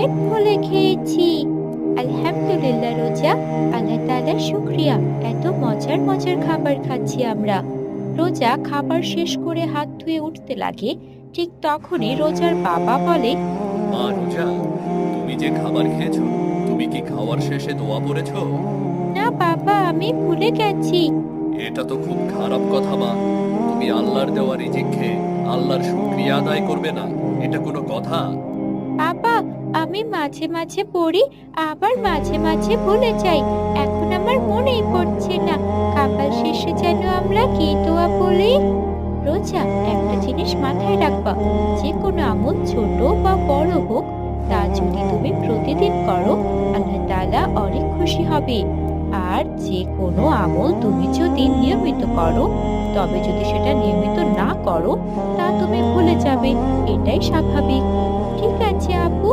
পেট ফুলে খেয়েছি। আলহামদুলিল্লাহ রোজা, আল্লাহ তাআলার শুকরিয়া। এত মজার মজার খাবার খাচ্ছি আমরা। রোজা খাবার শেষ করে হাত ধুয়ে উঠতে লাগে, ঠিক তখনই রোজার বাবা বলে, মা রোজা, তুমি যে খাবার খেয়েছো, তুমি কি খাওয়ার শেষে দোয়া পড়েছো? না বাবা, আমি ভুলে গেছি। এটা তো খুব খারাপ কথা মা। তুমি আল্লাহর দেওয়া রিজিক খেয়ে আল্লাহর শুকরিয়া আদায় করবে না, এটা কোনো কথা? বাবা, আমি মাঝে মাঝে পড়ি, আবার মাঝে মাঝে ভুলে যাই। এখন আমার মনেই পড়ছে না খাবার শেষে যেন আমরা কি দোয়া বলি। রোজা, একটা জিনিস মাথায় রাখবা, যে কোনো আমল ছোট বা বড় হোক, তা যদি তুমি প্রতিদিন করো, আল্লাহ তাআলা অনেক খুশি হবে। আর যে কোনো আমল তুমি যদি নিয়মিত করো, তবে যদি সেটা নিয়মিত না করো, তা তুমি ভুলে যাবে। এটাই স্বাভাবিক। ঠিক আছে আপু,